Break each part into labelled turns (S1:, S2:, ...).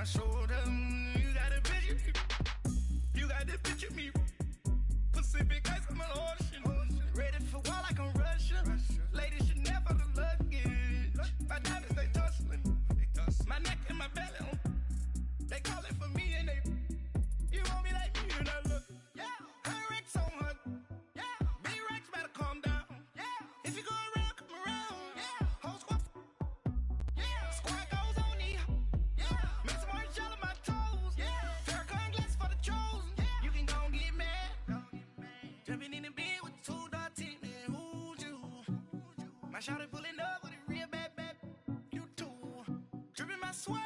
S1: shoulder. You got a picture me. You got the picture me. Pacific ice, I'm an ocean. Ready for war like I'm Russian. Ladies should never the luggage. My diamonds, they tussling. My neck and my belly on. They calling for me and they. You want me like me and I look. Yeah. Her Rex on her. Yeah. Big Rex better calm down. Yeah. If you go around, come around. Yeah. Whole squad. Yeah. Squad goes on me. Yeah. Make some orange gel on my toes. Yeah. Farrakhan glass for the chosen. Yeah. You can go and get mad. Jumping in the bed with 2 dark teeth, man. Who's you? My shawty pulling up with a real bad. You too. Dripping my swag.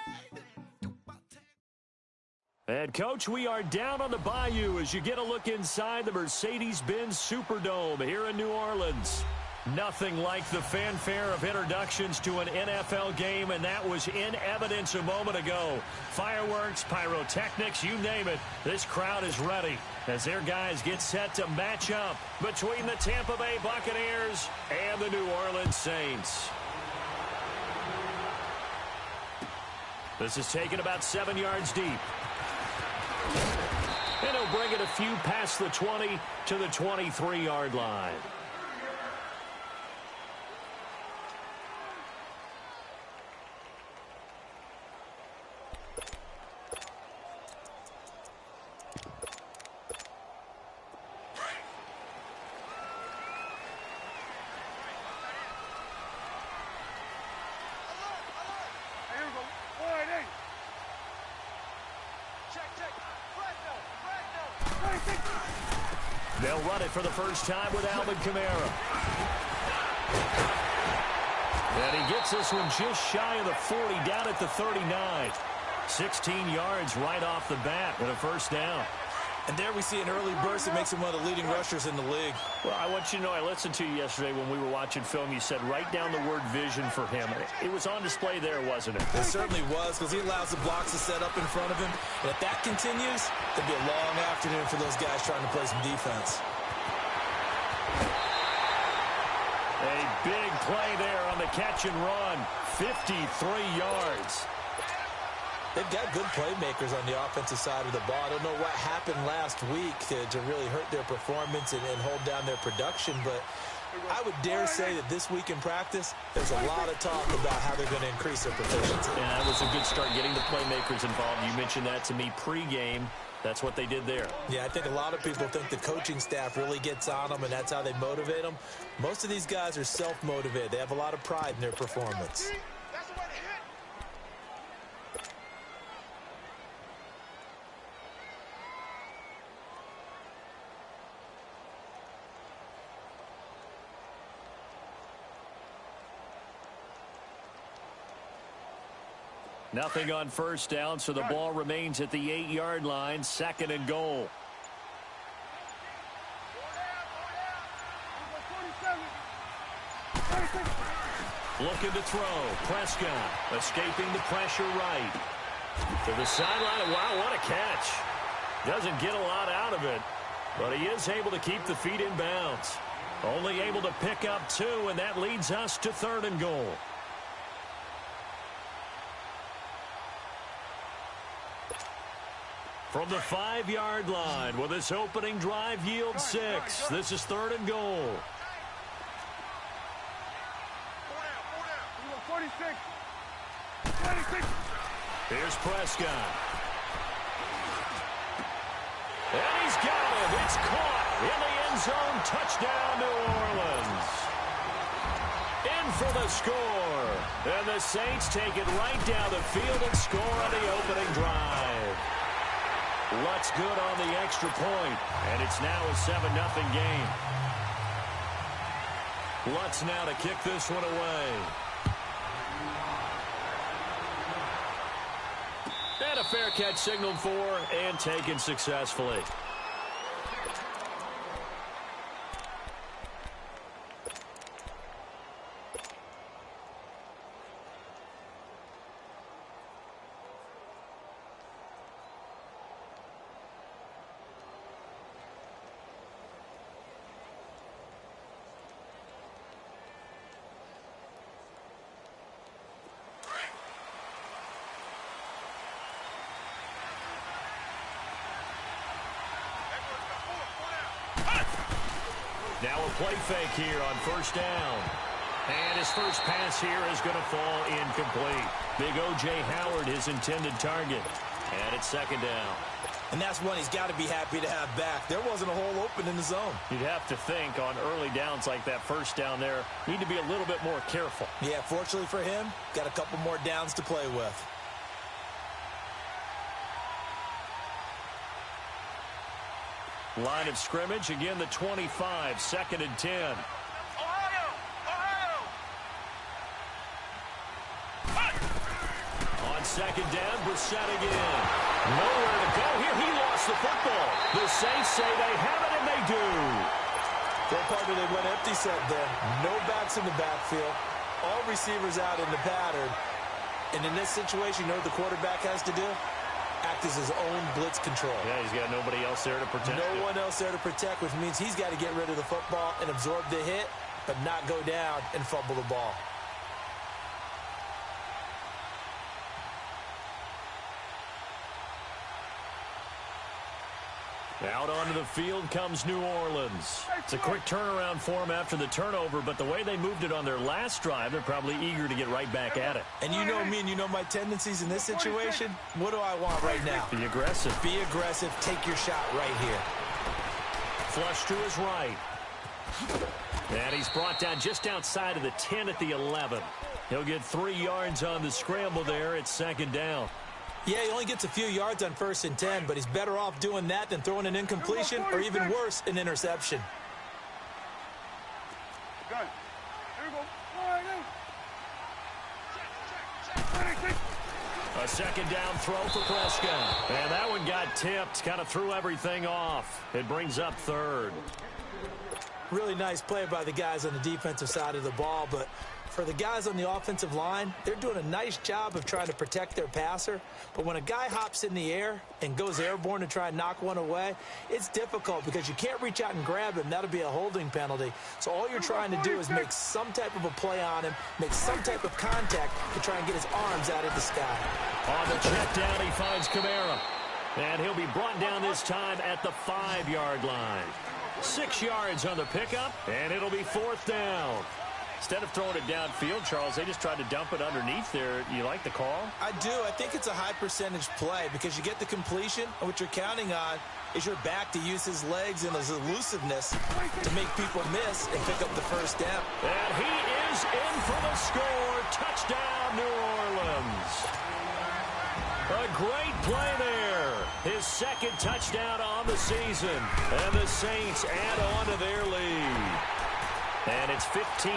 S2: And, Coach, we are down on the bayou as you get a look inside the Mercedes-Benz Superdome here in New Orleans. Nothing like the fanfare of introductions to an NFL game, and that was in evidence a moment ago. Fireworks, pyrotechnics, you name it. This crowd is ready as their guys get set to match up between the Tampa Bay Buccaneers and the New Orleans Saints. This is taken about 7 yards deep. And he'll bring it a few past the 20 to the 23-yard line. They'll run it for the first time with Alvin Kamara. And he gets this one just shy of the 40, down at the 39. 16 yards right off the bat and a first down.
S3: And there we see an early burst that makes him one of the leading rushers in the league.
S2: Well, I want you to know, I listened to you yesterday when we were watching film. You said write down the word vision for him. It was on display there, wasn't it?
S3: It certainly was, because he allows the blocks to set up in front of him. And if that continues, it'll be a long afternoon for those guys trying to play some defense.
S2: A big play there on the catch and run. 53 yards.
S3: They've got good playmakers on the offensive side of the ball. I don't know what happened last week to really hurt their performance and hold down their production, but I would dare say that this week in practice, there's a lot of talk about how they're going to increase their proficiency.
S2: Yeah, that was a good start, getting the playmakers involved. You mentioned that to me pregame. That's what they did there.
S3: Yeah, I think a lot of people think the coaching staff really gets on them, and that's how they motivate them. Most of these guys are self-motivated. They have a lot of pride in their performance.
S2: Nothing on first down, so the ball remains at the 8-yard line, 2nd and goal. Looking to throw. Prescott escaping the pressure right. To the sideline. Wow, what a catch. Doesn't get a lot out of it, but he is able to keep the feet in bounds. Only able to pick up 2, and that leads us to 3rd and goal. From the 5-yard line, will this opening drive yield 6? This is 3rd and goal.
S4: 46.
S2: Here's Prescott. And he's got it. It's caught in the end zone. Touchdown, New Orleans. In for the score. And the Saints take it right down the field and score on the opening drive. Lutz good on the extra point, and it's now a 7-0 game. Lutz now to kick this one away. And a fair catch signaled for and taken successfully. Now a play fake here on first down. And his first pass here is going to fall incomplete. Big O.J. Howard, his intended target. And it's second down.
S3: And that's one he's got to be happy to have back. There wasn't a hole open in the zone.
S2: You'd have to think on early downs like that first down there, need to be a little bit more careful.
S3: Yeah, fortunately for him, got a couple more downs to play with.
S2: Line of scrimmage, again the 25, second and 10. On second down, Brissett again. Nowhere to go here. He lost the football. The Saints say they have it, and they do.
S3: Well, partner, they went empty set then. No backs in the backfield. All receivers out in the pattern. And in this situation, you know what the quarterback has to do? Act as his own blitz control.
S2: Yeah, he's got nobody else there to protect him.
S3: No one else there to protect, which means he's got to get rid of the football and absorb the hit, but not go down and fumble the ball.
S2: Out onto the field comes New Orleans. It's a quick turnaround for them after the turnover, but the way they moved it on their last drive, they're probably eager to get right back at it.
S3: And you know me and you know my tendencies in this situation. What do I want right now?
S2: Be aggressive.
S3: Be aggressive. Take your shot right here.
S2: Flush to his right. And he's brought down just outside of the 10 at the 11. He'll get 3 yards on the scramble there. It's second down.
S3: Yeah, he only gets a few yards on 1st and 10, but he's better off doing that than throwing an incompletion or even worse, an interception.
S2: A second down throw for Prescott. And that one got tipped, kind of threw everything off. It brings up third.
S3: Really nice play by the guys on the defensive side of the ball, but for the guys on the offensive line, they're doing a nice job of trying to protect their passer. But when a guy hops in the air and goes airborne to try and knock one away, it's difficult because you can't reach out and grab him. That'll be a holding penalty. So all you're trying to do is make some type of a play on him, make some type of contact to try and get his arms out of the sky.
S2: On the check down, he finds Kamara. And he'll be brought down this time at the 5-yard line. 6 yards on the pickup, and it'll be 4th down. Instead of throwing it downfield, Charles, they just tried to dump it underneath there. You like the call?
S3: I do. I think it's a high percentage play because you get the completion, and what you're counting on is your back to use his legs and his elusiveness to make people miss and pick up the first down.
S2: And he is in for the score. Touchdown, New Orleans. A great play there. His second touchdown on the season. And the Saints add on to their lead. And it's 15-0.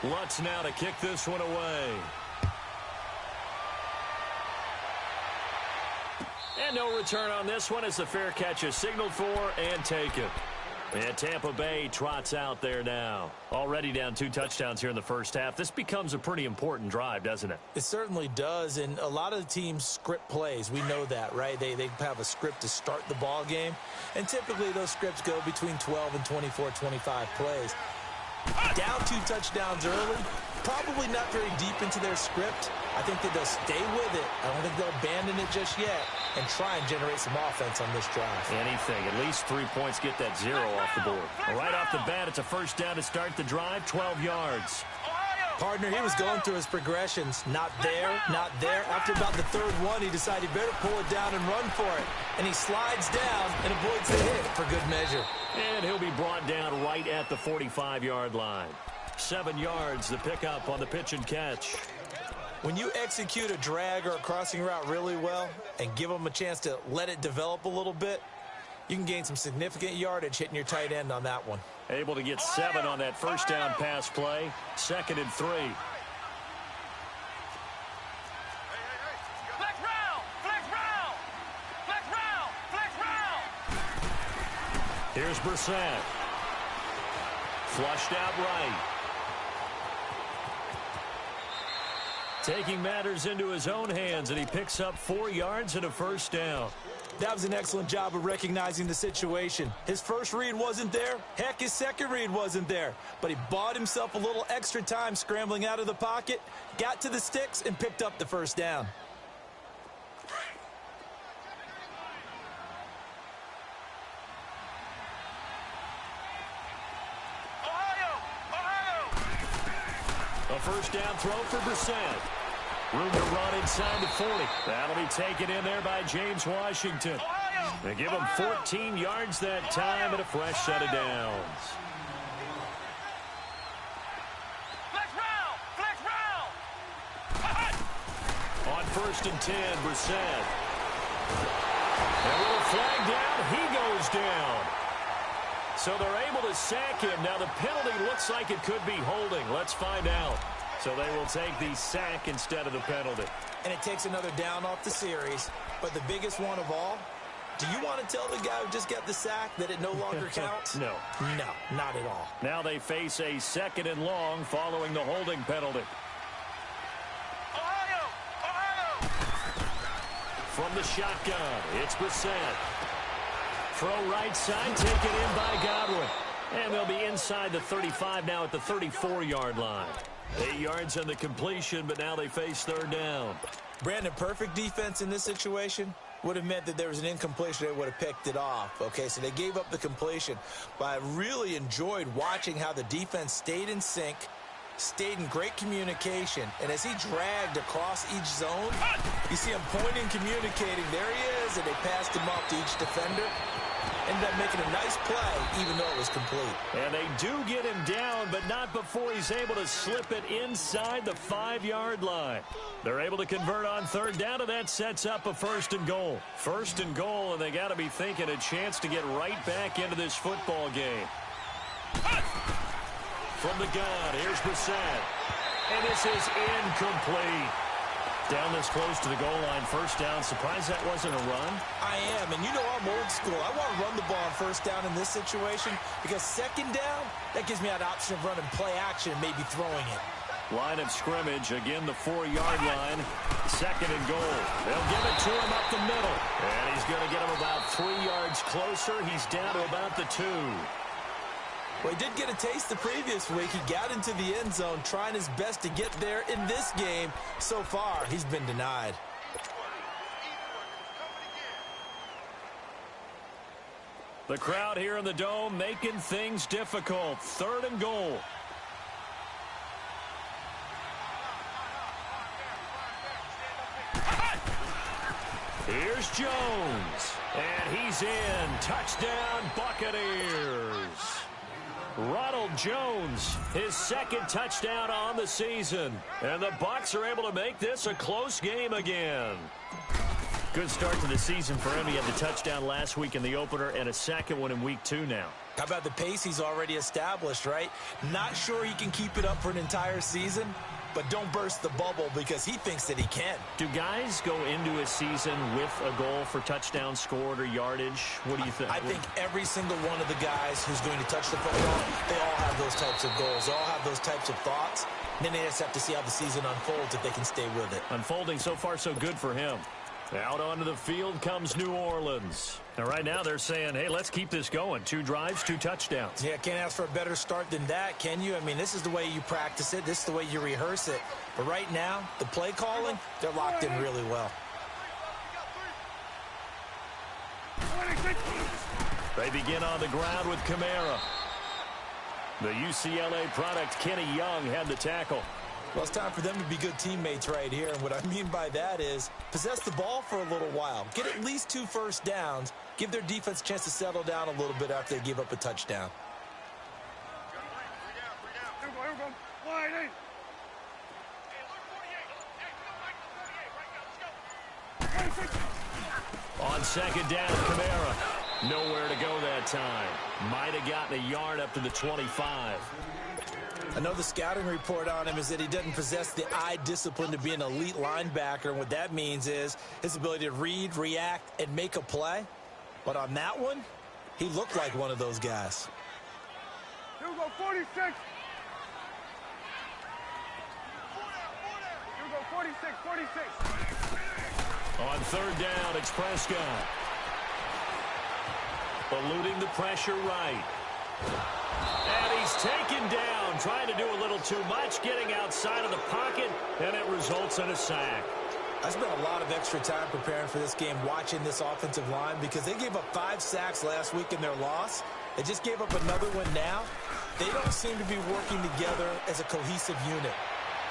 S2: Lutz now to kick this one away. And no return on this one as the fair catch is signaled for and taken. And Tampa Bay trots out there now. Already down 2 touchdowns here in the first half. This becomes a pretty important drive, doesn't it?
S3: It certainly does, and a lot of the teams script plays. We know that, right? They have a script to start the ball game, and typically those scripts go between 12 and 24, 25 plays. Down 2 touchdowns early, probably not very deep into their script. I think that they'll stay with it. I don't think they'll abandon it just yet and try and generate some offense on this drive.
S2: Anything. At least 3 points, get that 0 off the board. Right off the bat, it's a first down to start the drive, 12 yards.
S3: Partner, he was going through his progressions. Not there, not there. After about the 3rd one, he decided he better pull it down and run for it. And he slides down and avoids the hit for good measure.
S2: And he'll be brought down right at the 45-yard line. 7 yards, the pickup on the pitch and catch.
S3: When you execute a drag or a crossing route really well and give them a chance to let it develop a little bit, you can gain some significant yardage hitting your tight end on that one.
S2: Able to get 7 on that first down pass play. 2nd and 3. Here's Brissett. Flushed out right. Taking matters into his own hands, and he picks up 4 yards and a first down.
S3: That was an excellent job of recognizing the situation. His first read wasn't there. Heck, his second read wasn't there. But he bought himself a little extra time scrambling out of the pocket, got to the sticks, and picked up the first down.
S2: A first down throw for Brissett. Room to run inside the 40. That'll be taken in there by James Washington. They give him 14 yards that time and a fresh set of downs. On 1st and 10, Brissett. And with a flag down, he goes down. So they're able to sack him. Now the penalty looks like it could be holding. Let's find out. So they will take the sack instead of the penalty.
S3: And it takes another down off the series. But the biggest one of all, do you want to tell the guy who just got the sack that it no longer counts?
S2: No.
S3: No, not at all.
S2: Now they face a 2nd and long following the holding penalty. From the shotgun, it's Brissett. Throw right side, taken in by Godwin. And they'll be inside the 35 now at the 34-yard line. 8 yards on the completion, but now they face 3rd down.
S3: Brandon, perfect defense in this situation would have meant that there was an incompletion. They would have picked it off. Okay, so they gave up the completion. But I really enjoyed watching how the defense stayed in sync, stayed in great communication, and as he dragged across each zone, you see him pointing, communicating. There he is, and they passed him off to each defender. Ended up making a nice play, even though it was complete.
S2: And they do get him down, but not before he's able to slip it inside the 5-yard line. They're able to convert on 3rd down, and that sets up a 1st and goal. 1st and goal, and they got to be thinking a chance to get right back into this football game. From the gun, here's Brissett. And this is incomplete. Down this close to the goal line, 1st down. Surprised that wasn't a run?
S3: I am, and you know I'm old school. I want to run the ball on 1st down in this situation because 2nd down, that gives me that option of running play action and maybe throwing it.
S2: Line of scrimmage, again the 4-yard line. 2nd and goal. They'll give it to him up the middle. And he's going to get him about 3 yards closer. He's down to about the 2.
S3: Well, he did get a taste the previous week. He got into the end zone trying his best to get there in this game. So far, he's been denied.
S2: The crowd here in the Dome making things difficult. 3rd and goal. Here's Jones. And he's in. Touchdown, Buccaneers. Ronald Jones, his 2nd touchdown on the season. And the Bucs are able to make this a close game again. Good start to the season for him. He had the touchdown last week in the opener and a 2nd one in week 2 now.
S3: How about the pace he's already established, right? Not sure he can keep it up for an entire season, but don't burst the bubble because he thinks that he can.
S2: Do guys go into a season with a goal for touchdown scored or yardage? What do you think?
S3: I think every single one of the guys who's going to touch the football, they all have those types of goals. They all have those types of thoughts. And then they just have to see how the season unfolds if they can stay with it.
S2: Unfolding so far so good for him. Out onto the field comes New Orleans. And right now they're saying, hey, let's keep this going. 2 drives, 2 touchdowns.
S3: Yeah, can't ask for a better start than that, can you? I mean, this is the way you practice it. This is the way you rehearse it. But right now, the play calling, they're locked in really well.
S2: They begin on the ground with Kamara. The UCLA product, Kenny Young, had the tackle.
S3: Well, it's time for them to be good teammates right here. And what I mean by that is possess the ball for a little while. Get at least 2 first downs. Give their defense a chance to settle down a little bit after they give up a touchdown.
S2: On 2nd down, Kamara. Nowhere to go that time. Might have gotten a yard up to the 25.
S3: I know the scouting report on him is that he doesn't possess the eye discipline to be an elite linebacker. And what that means is his ability to read, react, and make a play. But on that one, he looked like one of those guys.
S4: Here we go, 46. Here we go, 46.
S2: On 3rd down, it's Prescott. eluding the pressure right. And he's taken down, trying to do a little too much, getting outside of the pocket, and it results in a sack.
S3: I spent a lot of extra time preparing for this game, watching this offensive line, because they gave up 5 sacks last week in their loss. They just gave up another one now. They don't seem to be working together as a cohesive unit.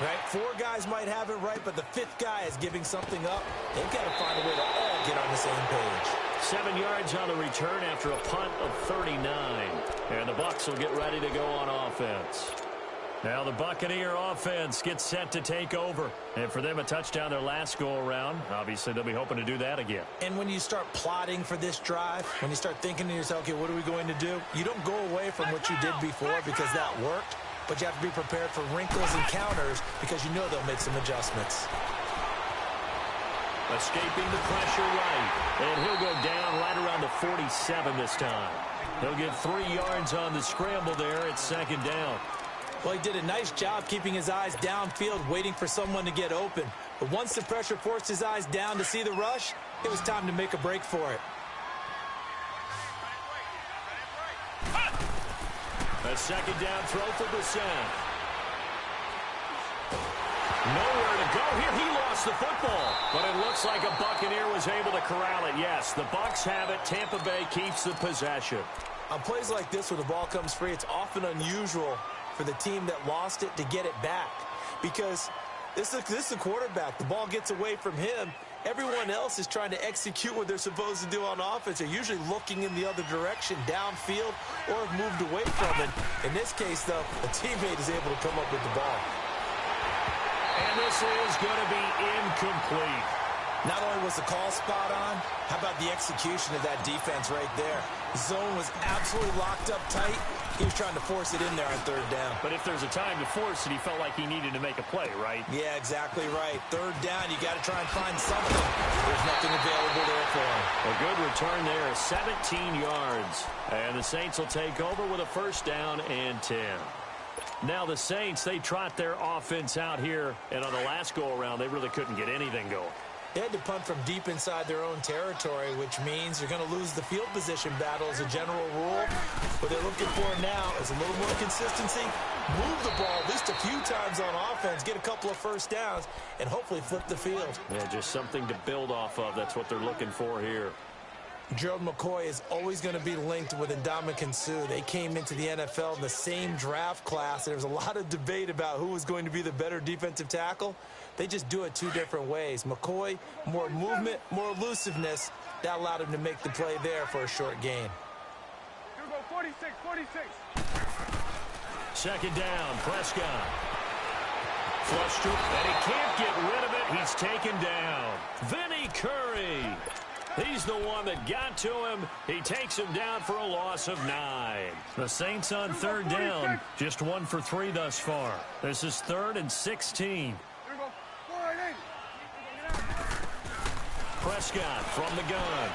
S3: Right? 4 guys might have it right, but the 5th guy is giving something up. They've got to find a way to all get on the same page.
S2: 7 yards on the return after a punt of 39. And the Bucs will get ready to go on offense. Now the Buccaneer offense gets set to take over. And for them, a touchdown their last go-around. Obviously, they'll be hoping to do that again.
S3: And when you start plotting for this drive, when you start thinking to yourself, okay, what are we going to do? You don't go away from what you did before because that worked. But you have to be prepared for wrinkles and counters because you know they'll make some adjustments.
S2: Escaping the pressure right. And he'll go down right around the 47 this time. He'll get 3 yards on the scramble there. It's 2nd down.
S3: Well, he did a nice job keeping his eyes downfield, waiting for someone to get open. But once the pressure forced his eyes down to see the rush, it was time to make a break for it.
S2: A 2nd down throw for Brissett. Nowhere to go here. He lost the football. But it looks like a Buccaneer was able to corral it. Yes, the Bucs have it. Tampa Bay keeps the possession.
S3: On plays like this where the ball comes free, it's often unusual for the team that lost it to get it back. Because this is a quarterback. The ball gets away from him. Everyone else is trying to execute what they're supposed to do on offense. They're usually looking in the other direction, downfield, or have moved away from it. In this case, though, a teammate is able to come up with the ball.
S2: And this is going to be incomplete.
S3: Not only was the call spot on, how about the execution of that defense right there? The zone was absolutely locked up tight. He was trying to force it in there on 3rd down.
S2: But if there's a time to force it, he felt like he needed to make a play, right?
S3: Yeah, exactly right. 3rd down, you got to try and find something. There's nothing available there for him.
S2: A good return there, 17 yards. And the Saints will take over with a 1st down and 10. Now the Saints, they trot their offense out here. And on the last go-around, they really couldn't get anything going.
S3: They had to punt from deep inside their own territory, which means you're going to lose the field position battle as a general rule. What they're looking for now is a little more consistency, move the ball at least a few times on offense, get a couple of 1st downs, and hopefully flip the field.
S2: Yeah, just something to build off of. That's what they're looking for here.
S3: Gerald McCoy is always going to be linked with Ndamukong Suh. They came into the NFL in the same draft class. There was a lot of debate about who was going to be the better defensive tackle. They just do it 2 different ways. McCoy, more movement, more elusiveness. That allowed him to make the play there for a short gain.
S4: You go 46, 46.
S2: 2nd down, Prescott. Flush to, and he can't get rid of it. He's taken down. Vinny Curry. He's the one that got to him. He takes him down for a loss of 9. The Saints on 3rd down, just 1 for 3 thus far. This is 3rd and 16. Prescott from the gun.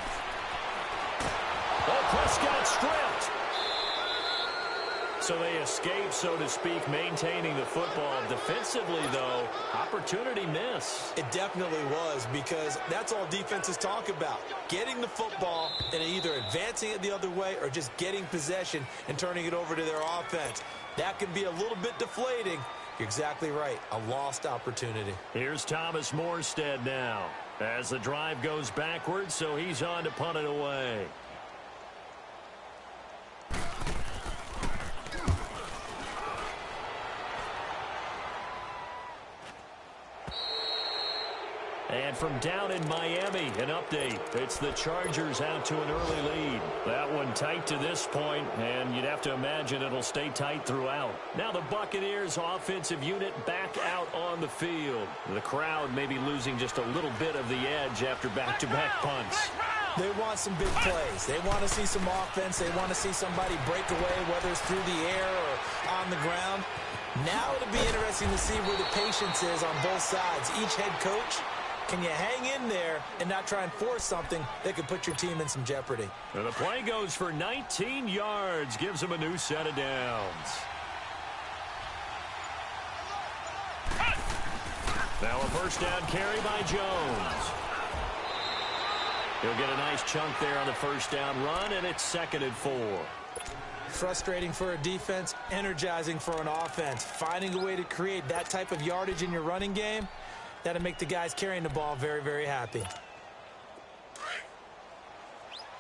S2: Oh, Prescott stripped. So they escape, so to speak, maintaining the football. Defensively, though, opportunity miss.
S3: It definitely was, because that's all defenses talk about. Getting the football and either advancing it the other way or just getting possession and turning it over to their offense. That can be a little bit deflating. You're exactly right. A lost opportunity.
S2: Here's Thomas Morstead now as the drive goes backwards, so he's on to punt it away. And from down in Miami, an update. It's the Chargers out to an early lead. That one tight to this point, and you'd have to imagine it'll stay tight throughout. Now the Buccaneers offensive unit back out on the field. The crowd may be losing just a little bit of the edge after back-to-back punts.
S3: They want some big plays. They want to see some offense. They want to see somebody break away, whether it's through the air or on the ground. Now it'll be interesting to see where the patience is on both sides. Each head coach, can you hang in there and not try and force something that could put your team in some jeopardy?
S2: And the play goes for 19 yards, gives them a new set of downs. Now a first down carry by Jones. He'll get a nice chunk there on the first down run, and it's 2nd and 4.
S3: Frustrating for a defense, energizing for an offense. Finding a way to create that type of yardage in your running game, that'll make the guys carrying the ball very, very happy.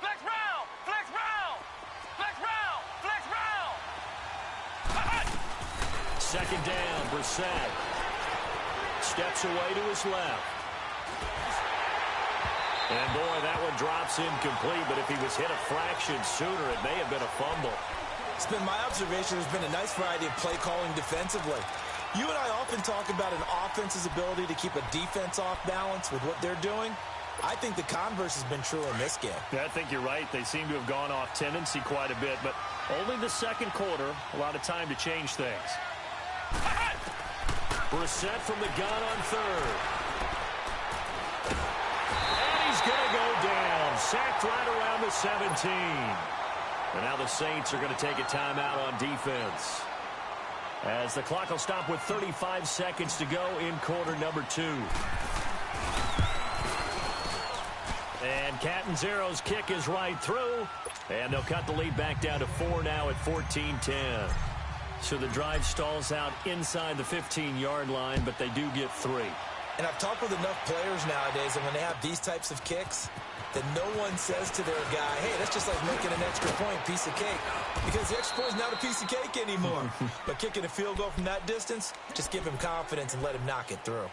S4: Flex round! Flex round! Flex round! Flex round!
S2: 2nd down, Brissett. Steps away to his left. And, boy, that one drops incomplete, but if he was hit a fraction sooner, it may have been a fumble.
S3: It's been my observation there's been a nice variety of play calling defensively. You and I often talk about an offense's ability to keep a defense off balance with what they're doing. I think the converse has been true in this game.
S2: Yeah, I think you're right. They seem to have gone off tendency quite a bit, but only the 2nd quarter, a lot of time to change things. Brissett from the gun on 3rd. He's going to go down. Sacked right around the 17. And now the Saints are going to take a timeout on defense, as the clock will stop with 35 seconds to go in quarter number 2. And Catanzaro's kick is right through. And they'll cut the lead back down to 4 now at 14-10. So the drive stalls out inside the 15-yard line, but they do get 3.
S3: And I've talked with enough players nowadays, and when they have these types of kicks, that no one says to their guy, hey, that's just like making an extra point, piece of cake. Because the extra point is not a piece of cake anymore. But kicking a field goal from that distance, just give him confidence and let him knock it through.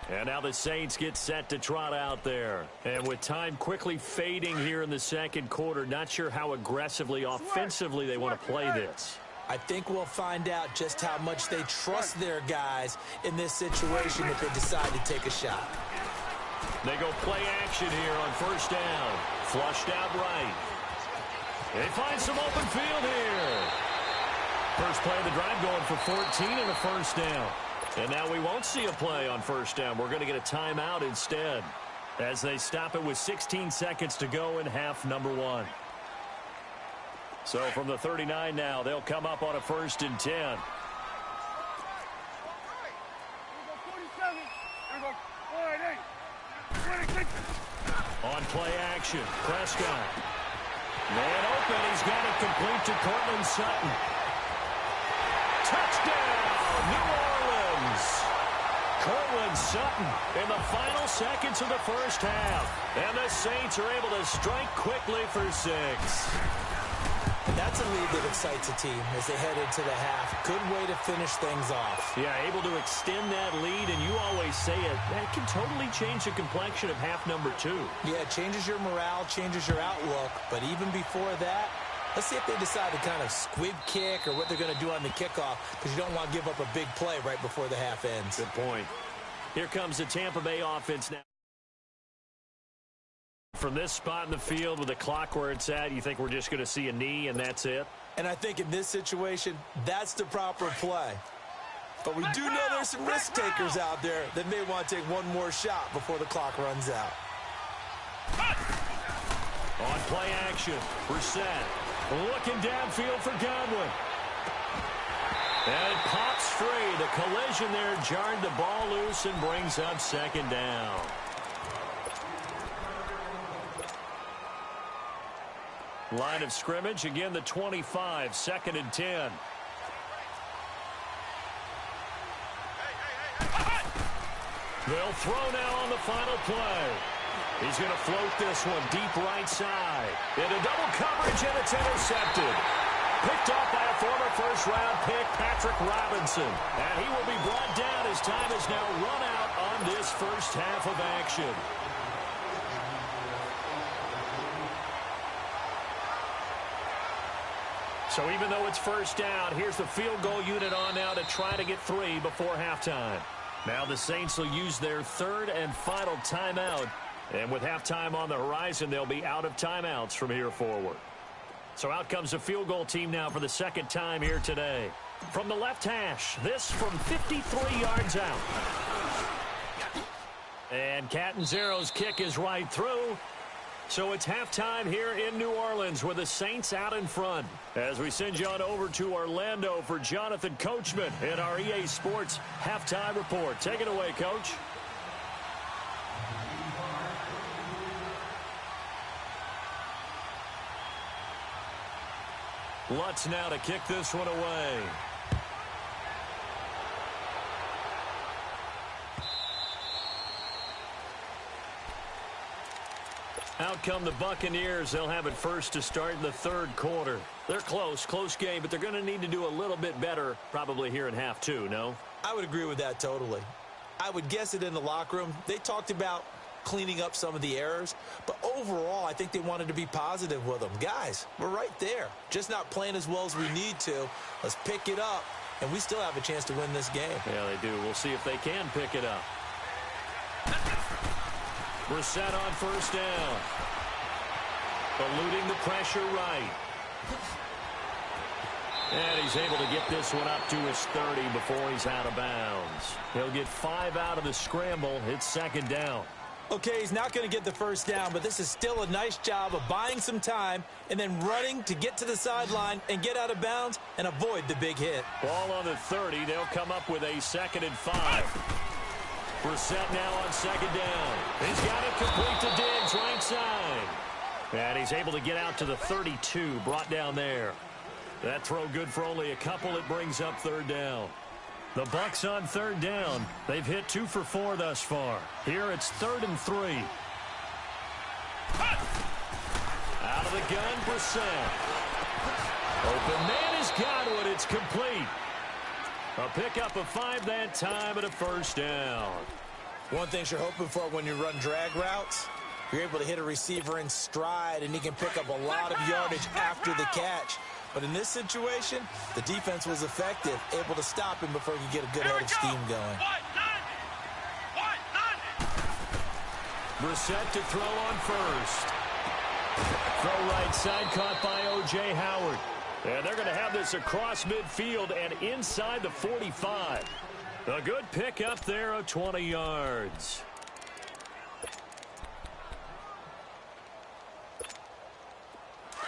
S2: And now the Saints get set to trot out there. And with time quickly fading here in the 2nd quarter, not sure how aggressively, offensively they want to play this.
S3: I think we'll find out just how much they trust their guys in this situation if they decide to take a shot.
S2: They go play action here on 1st down. Flushed out right. They find some open field here. First play of the drive going for 14 and a 1st down. And now we won't see a play on 1st down. We're going to get a timeout instead, as they stop it with 16 seconds to go in half number 1. So from the 39 now, they'll come up on a 1st and 10. On play action, Prescott. Man open, he's got it complete to Cortland Sutton. Touchdown, New Orleans. Cortland Sutton in the final seconds of the 1st half. And the Saints are able to strike quickly for 6.
S3: And that's a lead that excites a team as they head into the half. Good way to finish things off.
S2: Yeah, able to extend that lead, and you always say it, that can totally change the complexion of half number 2.
S3: Yeah, it changes your morale, changes your outlook. But even before that, let's see if they decide to kind of squib kick or what they're going to do on the kickoff, because you don't want to give up a big play right before the half ends.
S2: Good point. Here comes the Tampa Bay offense now. From this spot in the field with the clock where it's at, you think we're just going to see a knee and that's it?
S3: And I think in this situation, that's the proper play. But we do know there's some risk takers out there that may want to take one more shot before the clock runs out.
S2: On play action, Brissett looking downfield for Godwin. And it pops free. The collision there jarred the ball loose and brings up 2nd down. Line of scrimmage, again the 25, 2nd and 10. They'll throw now on the final play. He's going to float this one deep right side. Into double coverage, and it's intercepted. Picked off by a former first-round pick, Patrick Robinson. And he will be brought down as time is now run out on this 1st half of action. So even though it's 1st down, here's the field goal unit on now to try to get 3 before halftime. Now the Saints will use their 3rd and final timeout. And with halftime on the horizon, they'll be out of timeouts from here forward. So out comes the field goal team now for the 2nd time here today. From the left hash, this from 53 yards out. And Catanzaro's kick is right through. So it's halftime here in New Orleans with the Saints out in front. As we send you on over to Orlando for Jonathan Coachman in our EA Sports Halftime Report. Take it away, Coach. Lutz now to kick this one away. Out come the Buccaneers. They'll have it first to start in the third quarter. They're close game, but they're going to need to do a little bit better probably here in half two, no?
S3: I would agree with that totally. I would guess it in the locker room. They talked about cleaning up some of the errors, but overall, I think they wanted to be positive with them. Guys, we're right there. Just not playing as well as we need to. Let's pick it up, and we still have a chance to win this game.
S2: Yeah, they do. We'll see if they can pick it up. Brissett on first down. Eluding the pressure right. And he's able to get this one up to his 30 before he's out of bounds. He'll get 5 out of the scramble. It's second down.
S3: Okay, he's not going to get the first down, but this is still a nice job of buying some time and then running to get to the sideline and get out of bounds and avoid the big hit.
S2: Ball on the 30. They'll come up with a 2nd and 5. Brissett now on second down. He's got it complete to Diggs, right side. And he's able to get out to the 32, brought down there. That throw good for only a couple. It brings up third down. The Bucs on third down. They've hit 2 for 4 thus far. Here it's 3rd and 3. Out of the gun, Brissett. Open man has got one. It's complete. A pickup of 5 that time and a first down.
S3: One thing you're hoping for when you run drag routes, you're able to hit a receiver in stride and he can pick up a lot of yardage after the catch. But in this situation, the defense was effective, able to stop him before he could get a good head of steam going.
S2: Brissett to throw on first. Throw right side, caught by O.J. Howard. And they're going to have this across midfield and inside the 45. A good pick up there of 20 yards.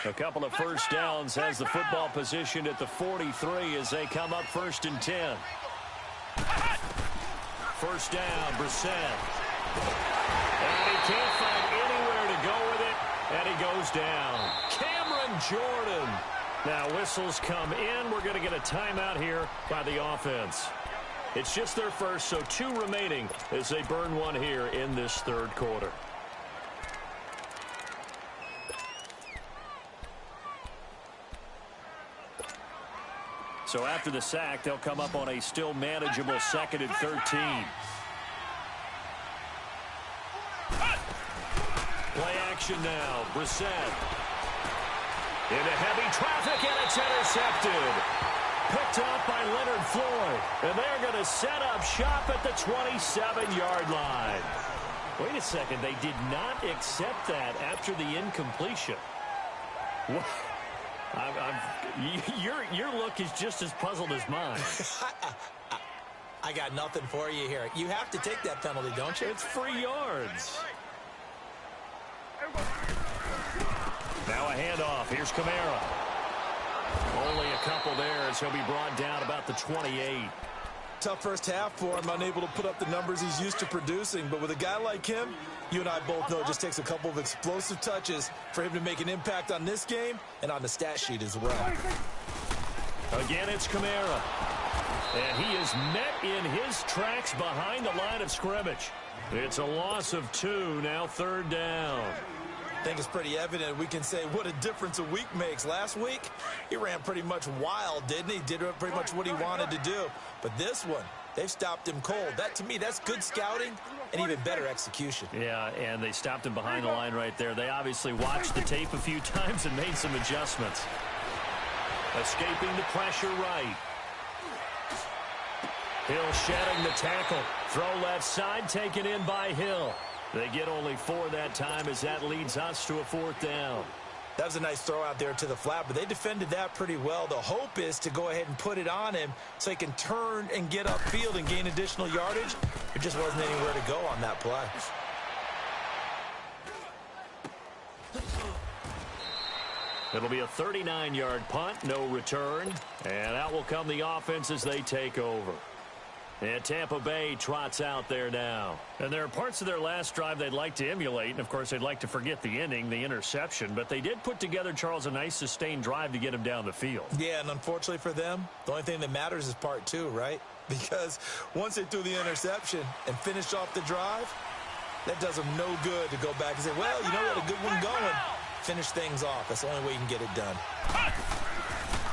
S2: A couple of first downs has the football positioned at the 43 as they come up 1st and 10. First down, Brissett. And he can't find anywhere to go with it, and he goes down. Cameron Jordan. Now whistles come in. We're going to get a timeout here by the offense. It's just their first, so 2 remaining as they burn one here in this third quarter. So after the sack, they'll come up on a still manageable 2nd and 13. Play action now. Brissett. Into heavy traffic, and it's intercepted. Picked up by Leonard Floyd. And they're going to set up shop at the 27-yard line. Wait a second. They did not accept that after the incompletion. What? Your look is just as puzzled as mine.
S3: I got nothing for you here. You have to take that penalty, don't you?
S2: It's free yards. Now a handoff. Here's Kamara. Only a couple there as he'll be brought down about the 28.
S3: Tough first half for him, unable to put up the numbers he's used to producing. But with a guy like him, you and I both know it just takes a couple of explosive touches for him to make an impact on this game and on the stat sheet as well.
S2: Again, it's Kamara. And he is met in his tracks behind the line of scrimmage. It's a loss of 2, now 3rd down.
S3: I think it's pretty evident. We can say what a difference a week makes. Last week, he ran pretty much wild, didn't he? Did pretty much what he wanted to do. But this one, they've stopped him cold. That, to me, that's good scouting and even better execution.
S2: Yeah, and they stopped him behind the line right there. They obviously watched the tape a few times and made some adjustments. Escaping the pressure right. Hill shedding the tackle. Throw left side, taken in by Hill. They get only 4 that time as that leads us to a 4th down.
S3: That was a nice throw out there to the flat, but they defended that pretty well. The hope is to go ahead and put it on him so he can turn and get upfield and gain additional yardage. There just wasn't anywhere to go on that play.
S2: It'll be a 39-yard punt, no return. And out will come the offense as they take over. And Tampa Bay trots out there now. And there are parts of their last drive they'd like to emulate. And, of course, they'd like to forget the inning, the interception. But they did put together, Charles, a nice sustained drive to get him down the field.
S3: Yeah, and unfortunately for them, the only thing that matters is part two, right? Because once they threw the interception and finished off the drive, that does them no good to go back and say, well, you know, we had a good one going. Finish things off. That's the only way you can get it done.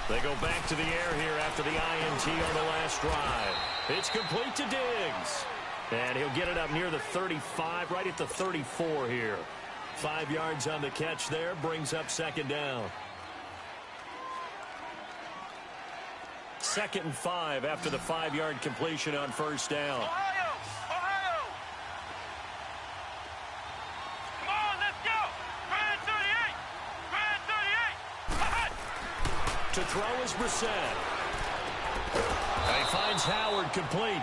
S2: They go back to the air here after the INT on the last drive. It's complete to Diggs. And he'll get it up near the 35, right at the 34 here. 5 yards on the catch there, brings up second down. 2nd and 5 after the 5-yard completion on first down.
S4: Ohio! Ohio! Come on, let's go! Grand 38! Grand 38!
S2: To throw is Brissett. He finds Howard complete.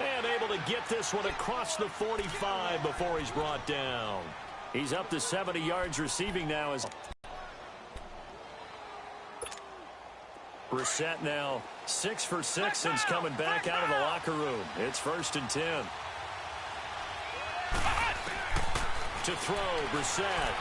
S2: And able to get this one across the 45 before he's brought down. He's up to 70 yards receiving now. As Brissett now 6 for 6 since coming back out of the locker room. It's 1st and 10. To throw, Brissett.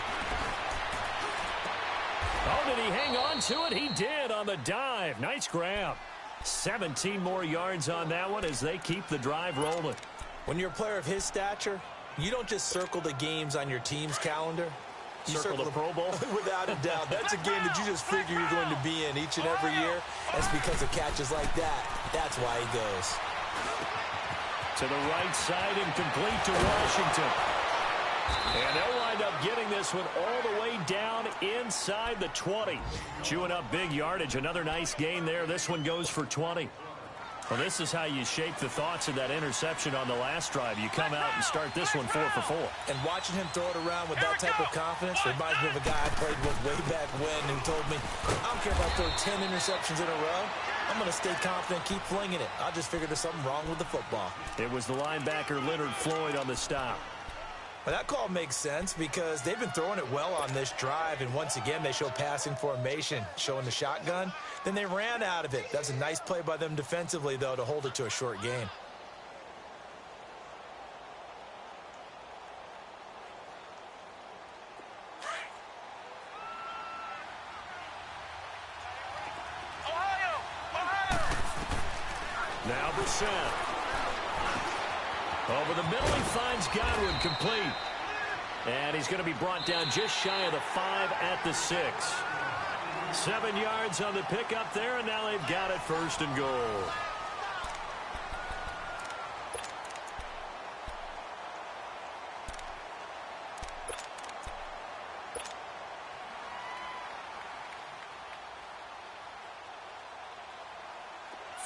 S2: Oh, did he hang on to it? He did on the dive. Nice grab. 17 more yards on that one as they keep the drive rolling.
S3: When you're a player of his stature, you don't just circle the games on your team's calendar. You
S2: Circle the Pro Bowl?
S3: Without a doubt. That's a game that you just figure you're going to be in each and every year. That's because of catches like that. That's why he goes.
S2: To the right side and complete to Washington. And they'll wind up getting this one all the way down inside the 20. Chewing up big yardage. Another nice gain there. This one goes for 20. Well, this is how you shape the thoughts of that interception on the last drive. You come out and start this one 4 for 4.
S3: And watching him throw it around with that type of confidence reminds me of a guy I played with way back when who told me, I don't care if I throw 10 interceptions in a row. I'm going to stay confident, keep flinging it. I just figured there's something wrong with the football.
S2: It was the linebacker Leonard Floyd on the stop.
S3: Well, that call makes sense because they've been throwing it well on this drive, and once again, they show passing formation, showing the shotgun. Then they ran out of it. That's a nice play by them defensively, though, to hold it to a short game.
S4: Ohio! Ohio!
S2: Now Brissett. Over the middle, he finds Godwin complete. And he's going to be brought down just shy of the 5 at the 6. 7 yards on the pickup there, and now they've got it 1st and goal.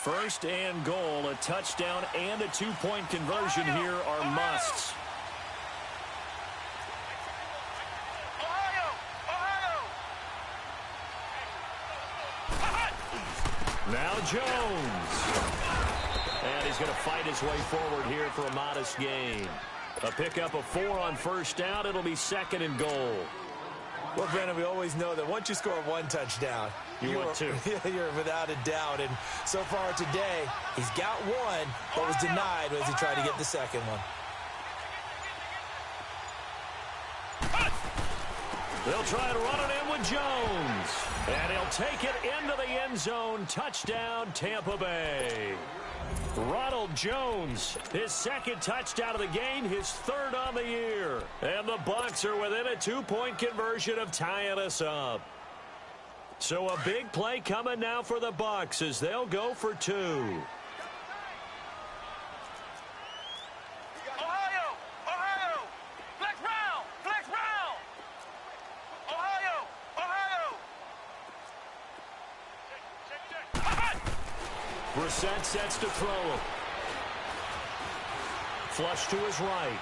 S2: First and goal, a touchdown and a 2-point conversion here are musts.
S4: Ohio! Ohio!
S2: Now Jones. And he's going to fight his way forward here for a modest gain. A pickup of 4 on first down. It'll be 2nd and goal.
S3: Well, Brandon, we always know that once you score 1 touchdown,
S2: You want 2.
S3: You're without a doubt. And so far today, he's got 1, but was denied as he tried to get the second one.
S2: They'll try to run it in with Jones. And he'll take it into the end zone. Touchdown, Tampa Bay. Ronald Jones, his 2nd touchdown of the game, his 3rd on the year. And the Bucs are within a 2-point conversion of tying us up. So a big play coming now for the Bucs as they'll go for 2.
S4: Ohio! Ohio! Flex round! Flex round! Ohio! Ohio! Check.
S2: Brissett sets to throw. Flush to his right.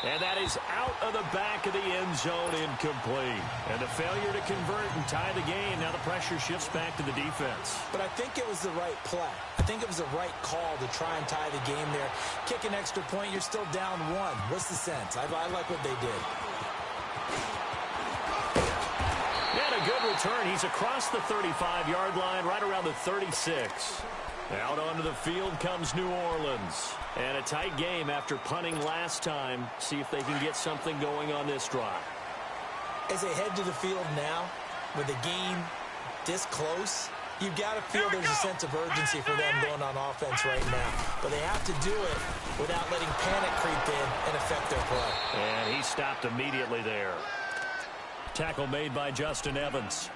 S2: And that is out of the back of the end zone, incomplete. And a failure to convert and tie the game. Now the pressure shifts back to the defense.
S3: But I think it was the right play. I think it was the right call to try and tie the game there. Kick an extra point, you're still down 1. What's the sense? I like what they did.
S2: And a good return. He's across the 35-yard line, right around the 36. Out onto the field comes New Orleans. And a tight game after punting last time. See if they can get something going on this drive.
S3: As they head to the field now, with the game this close, you've got to feel there's a sense of urgency for them going on offense right now. But they have to do it without letting panic creep in and affect their play.
S2: And he stopped immediately there. Tackle made by Justin Evans.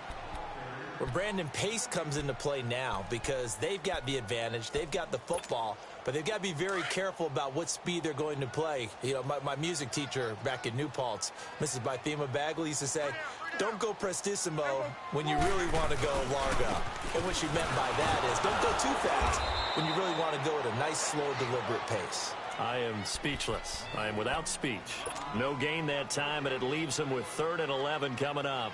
S3: Well, Brandon, pace comes into play now because they've got the advantage. They've got the football, but they've got to be very careful about what speed they're going to play. You know, my music teacher back in New Paltz, Mrs. Bythema Bagley, used to say, don't go prestissimo when you really want to go largo. And what she meant by that is don't go too fast when you really want to go at a nice, slow, deliberate pace.
S2: I am speechless. I am without speech. No gain that time, and it leaves them with 3rd and 11 coming up.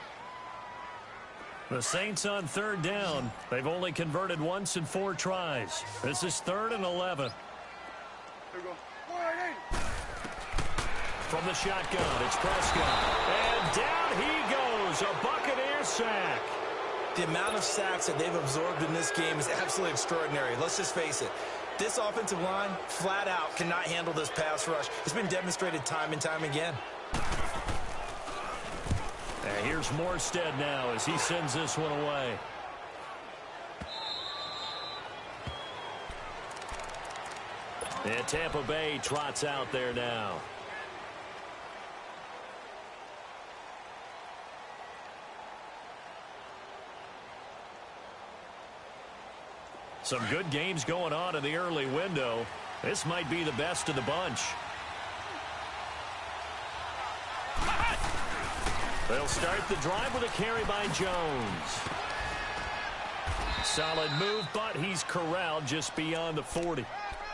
S2: The Saints on 3rd down. They've only converted once in 4 tries. This is 3rd and 11.
S1: Here we go.
S2: From the shotgun, it's Prescott. And down he goes. A Buccaneer sack.
S3: The amount of sacks that they've absorbed in this game is absolutely extraordinary. Let's just face it. This offensive line, flat out, cannot handle this pass rush. It's been demonstrated time and time again.
S2: And here's Morstead now as he sends this one away. And Tampa Bay trots out there now. Some good games going on in the early window. This might be the best of the bunch. They'll start the drive with a carry by Jones. Solid move, but he's corralled just beyond the 40.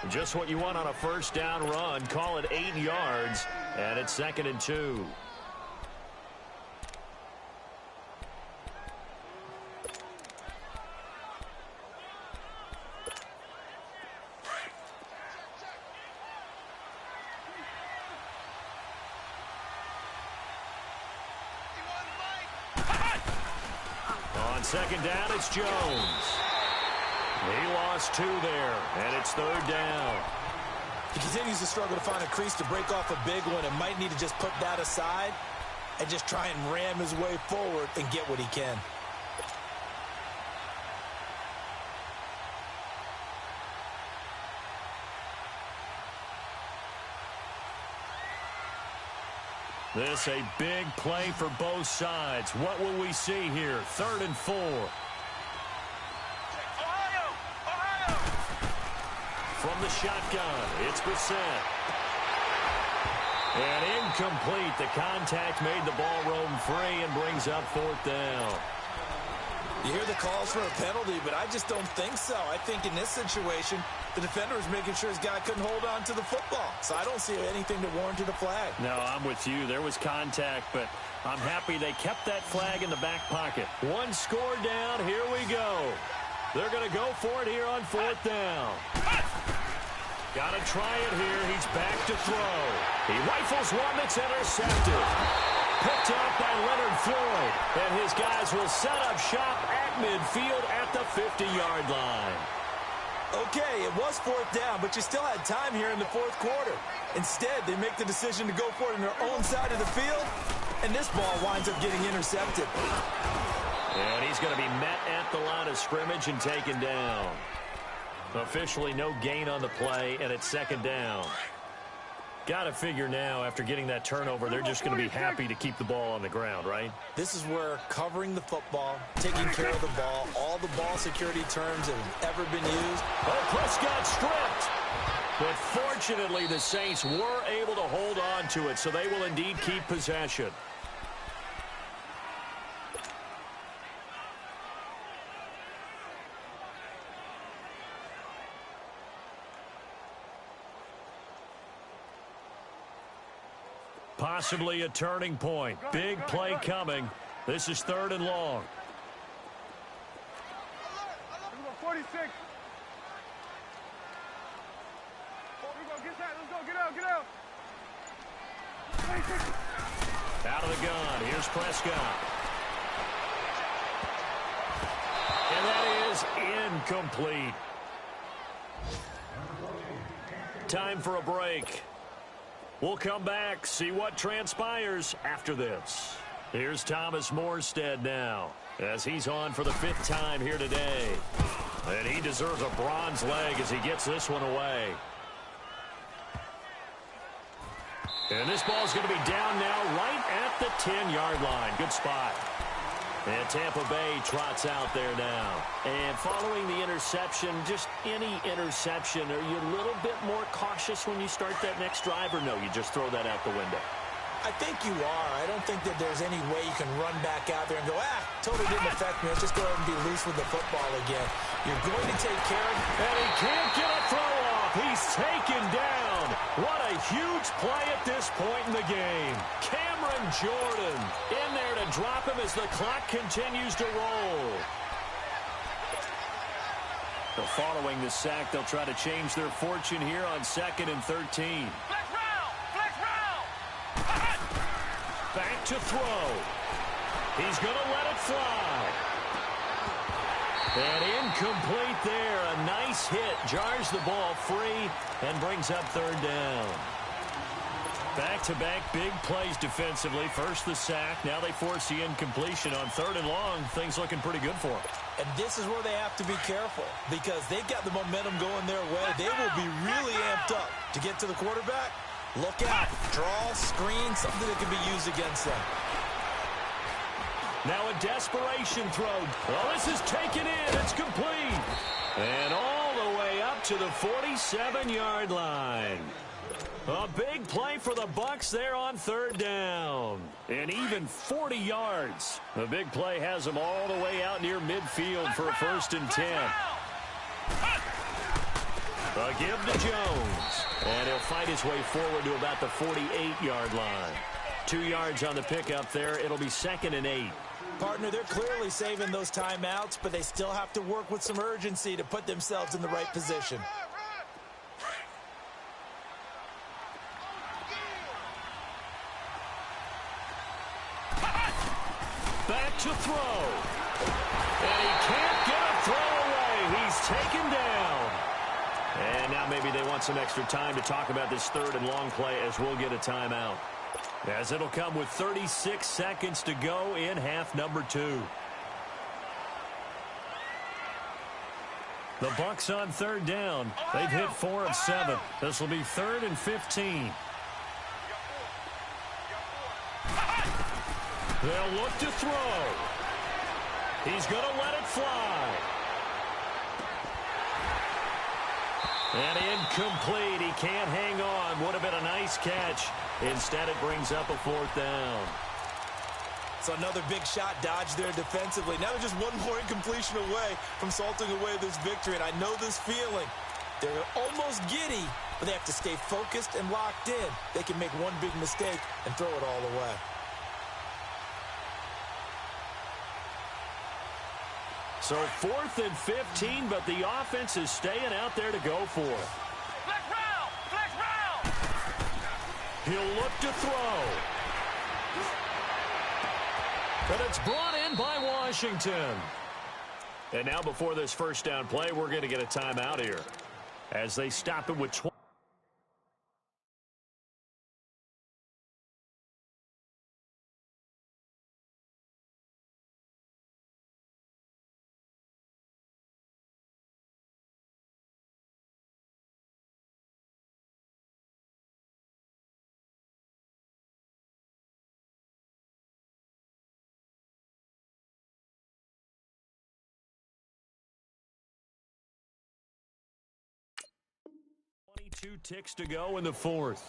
S2: Just what you want on a first down run. Call it 8 yards, and it's 2nd and 2. On 2nd down, it's Jones. He lost 2 there, and it's 3rd down.
S3: He continues to struggle to find a crease to break off a big one and might need to just put that aside and just try and ram his way forward and get what he can.
S2: This a big play for both sides. What will we see here? 3rd and 4.
S4: Ohio!
S2: From the shotgun, it's Brissett. And incomplete. The contact made the ball roam free and brings up 4th down.
S3: You hear the calls for a penalty, but I just don't think so. I think in this situation, the defender was making sure his guy couldn't hold on to the football. So I don't see anything to warrant a flag.
S2: No, I'm with you. There was contact, but I'm happy they kept that flag in the back pocket. 1 score down. Here we go. They're going to go for it here on 4th down. Got to try it here. He's back to throw. He rifles one that's intercepted. Picked up by Leonard Floyd. And his guys will set up shop at midfield at the 50-yard line.
S3: Okay, it was 4th down, but you still had time here in the 4th quarter. Instead, they make the decision to go for it on their own side of the field, and this ball winds up getting intercepted.
S2: And he's going to be met at the line of scrimmage and taken down. Officially no gain on the play, and it's 2nd down. Got to figure now, after getting that turnover, they're just going to be happy to keep the ball on the ground, right?
S3: This is where covering the football, taking care of the ball, all the ball security terms that have ever been used.
S2: Oh, Prescott stripped. But fortunately, the Saints were able to hold on to it, so they will indeed keep possession. Possibly a turning point. Big play coming. This is 3rd and long.
S1: 46. Let's go, get out.
S2: Out of the gun. Here's Prescott. And that is incomplete. Time for a break. We'll come back, see what transpires after this. Here's Thomas Morstead now, as he's on for the 5th time here today. And he deserves a bronze leg as he gets this one away. And this ball's going to be down now right at the 10-yard line. Good spot. And Tampa Bay trots out there now. And following the interception, just any interception, are you a little bit more cautious when you start that next drive, or no, you just throw that out the window?
S3: I think you are. I don't think that there's any way you can run back out there and go, totally didn't affect me. Let's just go ahead and be loose with the football again. You're going to take care of it.
S2: And he can't get a throw off. He's taken down. What a huge play at this point in the game. Cameron Jordan in there to drop him as the clock continues to roll. So following the sack, they'll try to change their fortune here on 2nd and 13.
S4: Flex round! Flex round!
S2: Back to throw. He's going to let it fly. And incomplete there. A nice hit. Jars the ball free and brings up 3rd down. Back-to-back big plays defensively. First the sack. Now they force the incompletion on 3rd and long. Things looking pretty good for them.
S3: And this is where they have to be careful because they've got the momentum going their way. They will be really amped up to get to the quarterback. Look out. Draw, screen, something that can be used against them.
S2: Now a desperation throw. Well, this is taken in. It's complete. And all the way up to the 47-yard line. A big play for the Bucs there on 3rd down. And even 40 yards. The big play has them all the way out near midfield for a 1st and 10. A give to Jones. And he'll fight his way forward to about the 48-yard line. 2 yards on the pickup there. It'll be 2nd and 8.
S3: Partner, they're clearly saving those timeouts, but they still have to work with some urgency to put themselves in the right position.
S2: Back to throw. And he can't get a throw away. He's taken down. And now maybe they want some extra time to talk about this 3rd and long play as we'll get a timeout. As it'll come with 36 seconds to go in half number 2. The Bucs on 3rd down. They've hit 4 of 7. This will be 3rd and 15. They'll look to throw. He's going to let it fly. And incomplete. He can't hang on. Would have been a nice catch. Instead, it brings up a 4th down.
S3: So another big shot dodged there defensively. Now they're just one more incompletion away from salting away this victory. And I know this feeling. They're almost giddy, but they have to stay focused and locked in. They can make one big mistake and throw it all away.
S2: So 4th and 15, but the offense is staying out there to go for it.
S4: Flex round! Flex round!
S2: He'll look to throw. But it's brought in by Washington. And now before this 1st down play, we're going to get a timeout here as they stop it with 20. Two ticks to go in the 4th.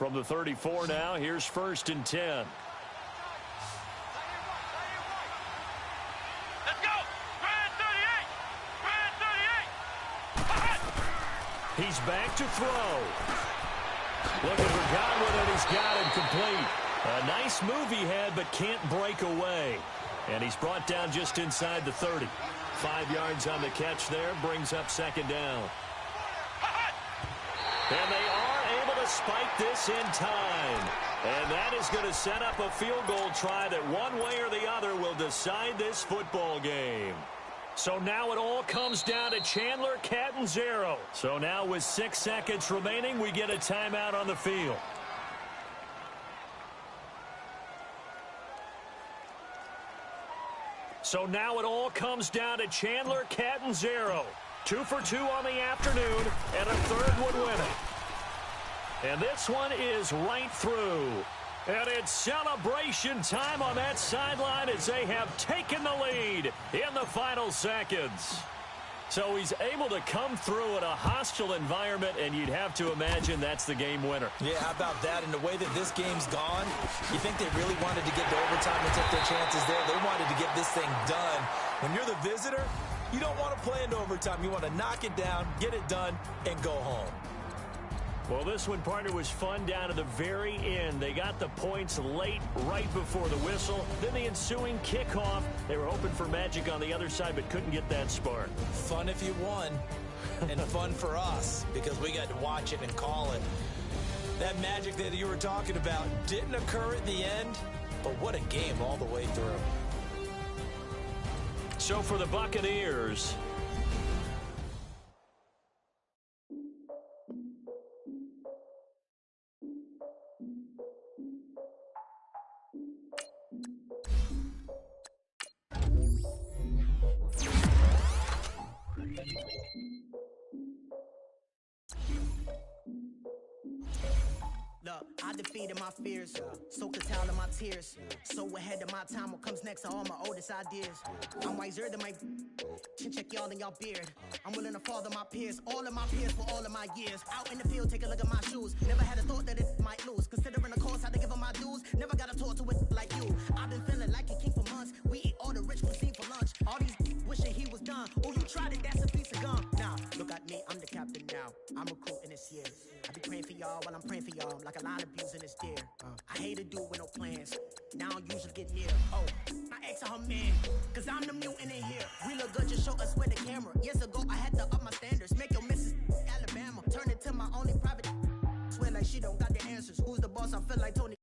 S2: From the 34 now, here's 1st and 10. He's back to throw. Looking for Godwin, and he's got him complete. A nice move he had, but can't break away. And he's brought down just inside the 30. 5 yards on the catch there, brings up second down. And they are able to spike this in time. And that is going to set up a field goal try that one way or the other will decide this football game. So now it all comes down to Chandler Catanzaro. So now with 6 seconds remaining, we get a timeout on the field. So now it all comes down to Chandler Catanzaro. 2 for 2 on the afternoon, and a third would win it. And this one is right through. And it's celebration time on that sideline as they have taken the lead in the final seconds. So he's able to come through in a hostile environment, and you'd have to imagine that's the game winner.
S3: Yeah, how about that? And the way that this game's gone, you think they really wanted to get to overtime and take their chances there. They wanted to get this thing done. When you're the visitor, you don't want to play into overtime. You want to knock it down, get it done, and go home.
S2: Well, this one, partner, was fun down to the very end. They got the points late, right before the whistle. Then the ensuing kickoff. They were hoping for magic on the other side, but couldn't get that spark.
S3: Fun if you won, and fun for us, because we got to watch it and call it. That magic that you were talking about didn't occur at the end, but what a game all the way through.
S2: So for the Buccaneers,
S5: Look, I defeated my fears, soaked the towel in my tears. So ahead of my time, what comes next are all my oldest ideas. I'm wiser than my check y'all in y'all beard. I'm willing to father my peers, all of my peers for all of my years. Out in the field, take a look at my shoes. Never had a thought that it might lose. Considering the cost, I had to give them my dues. Never got to talk to it like you. I've been feeling like a king for months. We eat all the rich cuisine for lunch. All these wishing he was done. Oh, you tried it, that's a piece of gum. Now, look at me, I'm the captain now. I'm recruiting this year. I be praying for y'all while I'm praying for y'all. Like a line of abusing this deer. I hate to do with no plans. Now I don't usually get near. Oh, my ex her man. Cause I'm the mutant in here. We look good, just show us where the camera. Years ago, I had to up my standards. Make your missus Alabama. Turn it to my only private. Swear like she don't got the answers. Who's the boss? I feel like Tony.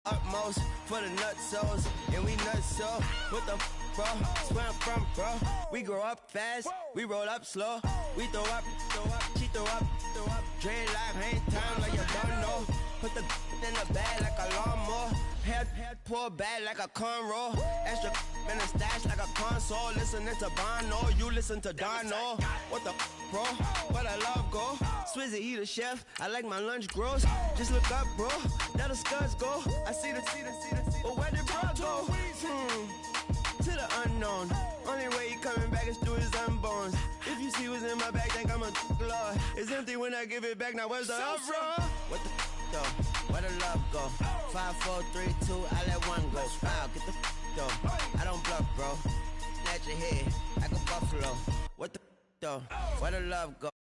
S6: utmost for the nutsos, and we nutso. What the bro? Where I'm from, bro? We grow up fast, we roll up slow. We throw up, she throw up. Dread like hang time like you don't know. Put the in the bag like a lawnmower. Head pull back like a cornrow. Extra in the stash like a console. Listening to Bono, you listen to Dono. What the bro? What I love go. Swizzy, he the chef. I like my lunch gross. Just look up, bro. Now the scuds go. I see the. But where did bro go? To the unknown. Only way he coming back is through his unborns. If you see what's in my bag, think I'm a lord. It's empty when I give it back. Now where's the up from? What the though? Where the love go? 5, 4, 3, 2, I let one go. Wow, get the though. I don't bluff, bro. At your head like a buffalo. What the though? Where the love go?